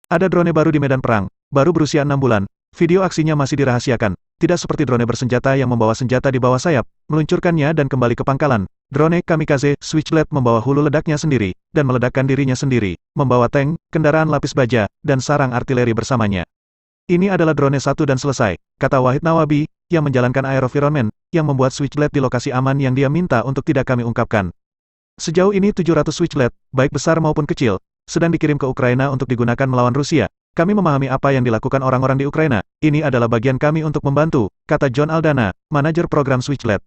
Ada drone baru di medan perang, baru berusia 6 bulan. Video aksinya masih dirahasiakan. Tidak seperti drone bersenjata yang membawa senjata di bawah sayap, meluncurkannya dan kembali ke pangkalan. Drone kamikaze Switchblade membawa hulu ledaknya sendiri, dan meledakkan dirinya sendiri, membawa tank, kendaraan lapis baja, dan sarang artileri bersamanya. Ini adalah drone satu dan selesai, kata Wahid Nawabi, yang menjalankan Aerovironment, yang membuat Switchblade di lokasi aman yang dia minta untuk tidak kami ungkapkan. Sejauh ini 700 Switchblade, baik besar maupun kecil, sedang dikirim ke Ukraina untuk digunakan melawan Rusia. Kami memahami apa yang dilakukan orang-orang di Ukraina. Ini adalah bagian kami untuk membantu, kata John Aldana, manajer program Switchblade.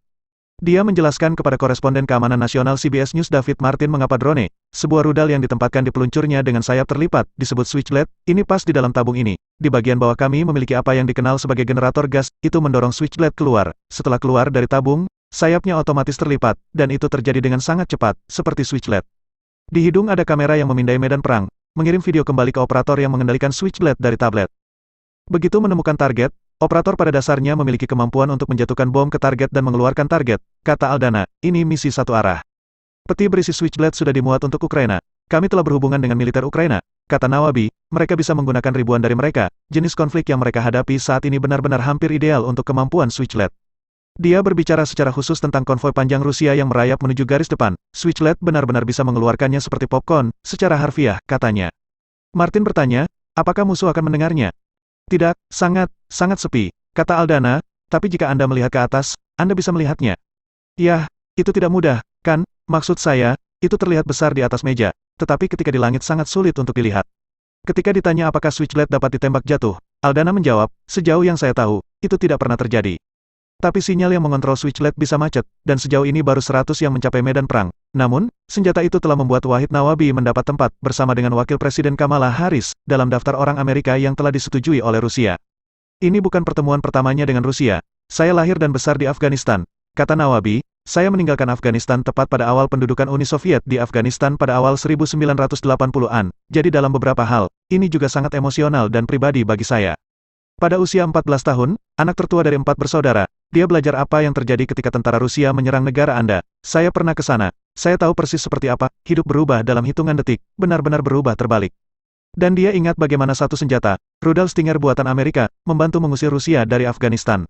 Dia menjelaskan kepada koresponden keamanan nasional CBS News David Martin mengapa drone, sebuah rudal yang ditempatkan di peluncurnya dengan sayap terlipat, disebut Switchblade, ini pas di dalam tabung ini. Di bagian bawah kami memiliki apa yang dikenal sebagai generator gas, itu mendorong Switchblade keluar. Setelah keluar dari tabung, sayapnya otomatis terlipat, dan itu terjadi dengan sangat cepat, seperti Switchblade. Di hidung ada kamera yang memindai medan perang, mengirim video kembali ke operator yang mengendalikan Switchblade dari tablet. Begitu menemukan target, operator pada dasarnya memiliki kemampuan untuk menjatuhkan bom ke target dan mengeluarkan target, kata Aldana. Ini misi satu arah. Peti berisi Switchblade sudah dimuat untuk Ukraina. Kami telah berhubungan dengan militer Ukraina, kata Nawabi. Mereka bisa menggunakan ribuan dari mereka. Jenis konflik yang mereka hadapi saat ini benar-benar hampir ideal untuk kemampuan Switchblade. Dia berbicara secara khusus tentang konvoi panjang Rusia yang merayap menuju garis depan. Switchblade benar-benar bisa mengeluarkannya seperti popcorn, secara harfiah, katanya. Martin bertanya, apakah musuh akan mendengarnya? Tidak, sangat sepi, kata Aldana, tapi jika Anda melihat ke atas, Anda bisa melihatnya. Yah, itu tidak mudah, kan? Maksud saya, itu terlihat besar di atas meja, tetapi ketika di langit sangat sulit untuk dilihat. Ketika ditanya apakah Switchblade dapat ditembak jatuh, Aldana menjawab, sejauh yang saya tahu, itu tidak pernah terjadi. Tapi sinyal yang mengontrol Switchblade bisa macet, dan sejauh ini baru 100 yang mencapai medan perang. Namun, senjata itu telah membuat Wahid Nawabi mendapat tempat, bersama dengan Wakil Presiden Kamala Harris, dalam daftar orang Amerika yang telah disetujui oleh Rusia. Ini bukan pertemuan pertamanya dengan Rusia. Saya lahir dan besar di Afghanistan, kata Nawabi. Saya meninggalkan Afghanistan tepat pada awal pendudukan Uni Soviet di Afghanistan pada awal 1980-an. Jadi dalam beberapa hal, ini juga sangat emosional dan pribadi bagi saya. Pada usia 14 tahun, anak tertua dari 4 bersaudara, dia belajar apa yang terjadi ketika tentara Rusia menyerang negara Anda. Saya pernah ke sana. Saya tahu persis seperti apa, hidup berubah dalam hitungan detik, benar-benar berubah terbalik. Dan dia ingat bagaimana satu senjata, rudal Stinger buatan Amerika, membantu mengusir Rusia dari Afghanistan.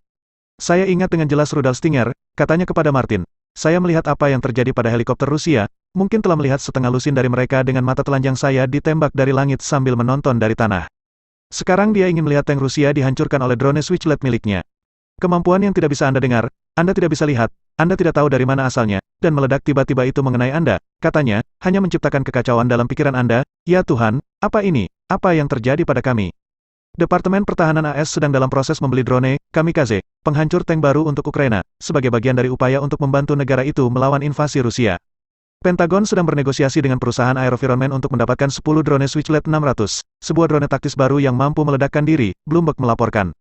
Saya ingat dengan jelas rudal Stinger, katanya kepada Martin. Saya melihat apa yang terjadi pada helikopter Rusia, mungkin telah melihat setengah lusin dari mereka dengan mata telanjang saya ditembak dari langit sambil menonton dari tanah. Sekarang dia ingin melihat tank Rusia dihancurkan oleh drone Switchblade miliknya. Kemampuan yang tidak bisa Anda dengar, Anda tidak bisa lihat, Anda tidak tahu dari mana asalnya, dan meledak tiba-tiba itu mengenai Anda, katanya, hanya menciptakan kekacauan dalam pikiran Anda. Ya Tuhan, apa ini? Apa yang terjadi pada kami? Departemen Pertahanan AS sedang dalam proses membeli drone kamikaze, penghancur tank baru untuk Ukraina, sebagai bagian dari upaya untuk membantu negara itu melawan invasi Rusia. Pentagon sedang bernegosiasi dengan perusahaan Aerovironment untuk mendapatkan 10 drone Switchblade 600, sebuah drone taktis baru yang mampu meledakkan diri, Bloomberg melaporkan.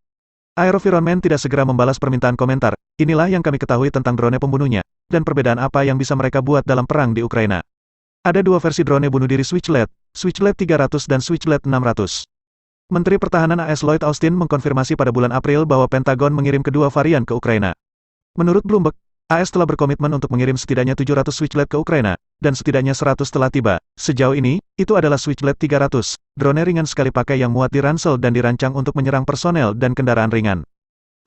Aerovironment tidak segera membalas permintaan komentar. Inilah yang kami ketahui tentang drone pembunuhnya, dan perbedaan apa yang bisa mereka buat dalam perang di Ukraina. Ada dua versi drone bunuh diri Switchblade, Switchblade 300 dan Switchblade 600. Menteri Pertahanan AS Lloyd Austin mengkonfirmasi pada bulan April bahwa Pentagon mengirim kedua varian ke Ukraina. Menurut Bloomberg, AS telah berkomitmen untuk mengirim setidaknya 700 Switchblade ke Ukraina, dan setidaknya 100 telah tiba. Sejauh ini, itu adalah Switchblade 300, drone ringan sekali pakai yang muat di ransel dan dirancang untuk menyerang personel dan kendaraan ringan.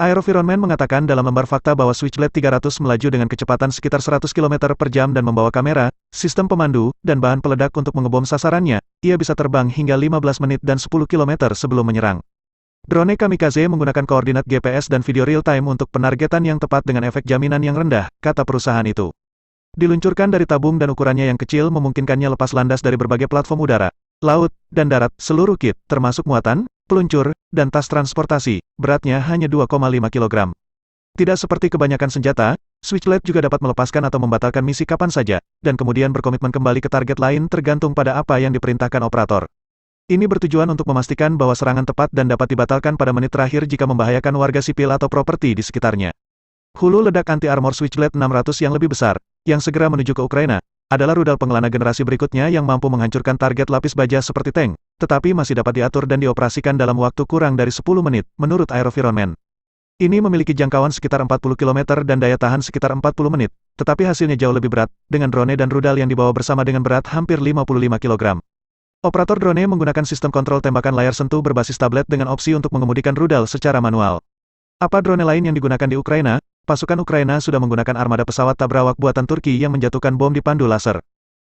Aerovironment mengatakan dalam lembar fakta bahwa Switchblade 300 melaju dengan kecepatan sekitar 100 km per jam dan membawa kamera, sistem pemandu, dan bahan peledak untuk mengebom sasarannya. Ia bisa terbang hingga 15 menit dan 10 km sebelum menyerang. Drone kamikaze menggunakan koordinat GPS dan video real-time untuk penargetan yang tepat dengan efek jaminan yang rendah, kata perusahaan itu. Diluncurkan dari tabung dan ukurannya yang kecil memungkinkannya lepas landas dari berbagai platform udara, laut, dan darat, seluruh kit, termasuk muatan, peluncur, dan tas transportasi, beratnya hanya 2,5 kg. Tidak seperti kebanyakan senjata, Switchblade juga dapat melepaskan atau membatalkan misi kapan saja, dan kemudian berkomitmen kembali ke target lain tergantung pada apa yang diperintahkan operator. Ini bertujuan untuk memastikan bahwa serangan tepat dan dapat dibatalkan pada menit terakhir jika membahayakan warga sipil atau properti di sekitarnya. Hulu ledak anti-armor Switchblade 600 yang lebih besar, yang segera menuju ke Ukraina, adalah rudal pengelana generasi berikutnya yang mampu menghancurkan target lapis baja seperti tank, tetapi masih dapat diatur dan dioperasikan dalam waktu kurang dari 10 menit, menurut Aerovironment. Ini memiliki jangkauan sekitar 40 km dan daya tahan sekitar 40 menit, tetapi hasilnya jauh lebih berat, dengan drone dan rudal yang dibawa bersama dengan berat hampir 55 kg. Operator drone menggunakan sistem kontrol tembakan layar sentuh berbasis tablet dengan opsi untuk mengemudikan rudal secara manual. Apa drone lain yang digunakan di Ukraina? Pasukan Ukraina sudah menggunakan armada pesawat tak berawak buatan Turki yang menjatuhkan bom dipandu laser.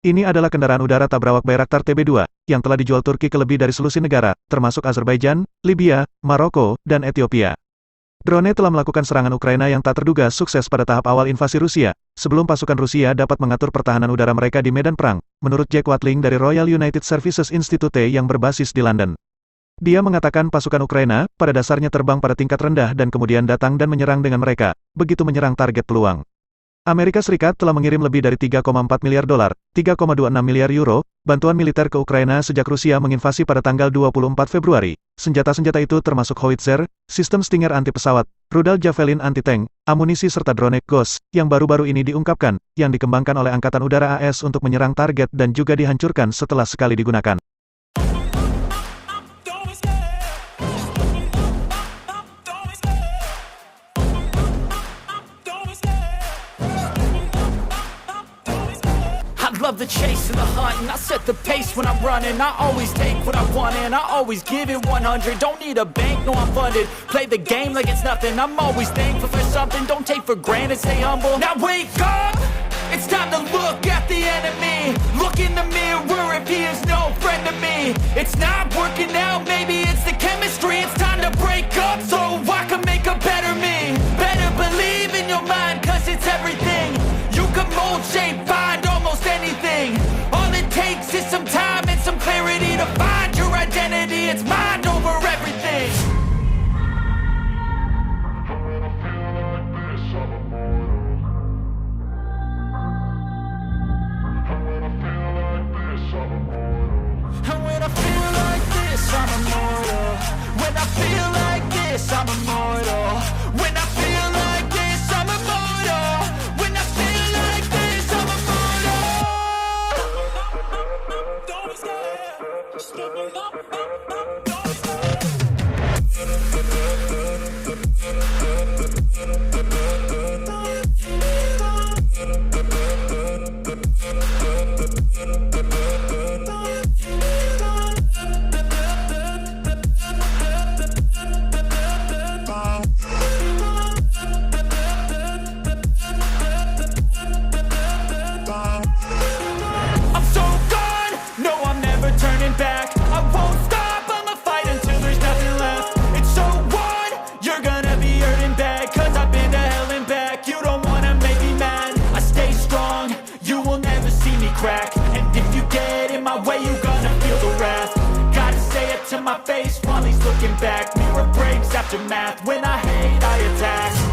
Ini adalah kendaraan udara tak berawak Bayraktar TB2, yang telah dijual Turki ke lebih dari selusin negara, termasuk Azerbaijan, Libya, Maroko, dan Ethiopia. Drone telah melakukan serangan Ukraina yang tak terduga sukses pada tahap awal invasi Rusia, sebelum pasukan Rusia dapat mengatur pertahanan udara mereka di medan perang, menurut Jack Watling dari Royal United Services Institute yang berbasis di London. Dia mengatakan pasukan Ukraina, pada dasarnya terbang pada tingkat rendah dan kemudian datang dan menyerang dengan mereka, begitu menyerang target peluang. Amerika Serikat telah mengirim lebih dari 3,4 miliar dolar, 3,26 miliar euro, bantuan militer ke Ukraina sejak Rusia menginvasi pada tanggal 24 Februari. Senjata-senjata itu termasuk howitzer, sistem Stinger anti-pesawat, rudal Javelin anti-tank, amunisi serta drone Ghost, yang baru-baru ini diungkapkan, yang dikembangkan oleh Angkatan Udara AS untuk menyerang target dan juga dihancurkan setelah sekali digunakan. Love the chase and the hunt, and I set the pace when I'm running. I always take what I want and I always give it 100. Don't need a bank, no I'm funded. Play the game like it's nothing. I'm always thankful for something. Don't take for granted, stay humble. Now wake up, it's time to look at the enemy. Look in the mirror if he is no friend to me. It's not working out, maybe it's the chemistry. It's time to break up so I can make a better me. Better believe in your mind, cause it's everything. You can mold, shape, find almost anything. All it takes is some time and some clarity to find your identity. It's mind over everything. And when I feel like this, I'm immortal. When I feel like this, I'm immortal. When I feel like this, I'm immortal. When I feel like this, I'm immortal. Don't be scared. Step it up, don't be scared. I'm so gone, no I'm never turning back. I won't stop, I'ma fight until there's nothing left. It's so on, you're gonna be hurting bad, cause I've been to hell and back. You don't wanna make me mad, I stay strong, you will never see me crack. And if you get in my way, you're gonna feel the wrath. Gotta say it to my face while he's looking back. Mirror breaks after math, when I hate I attack.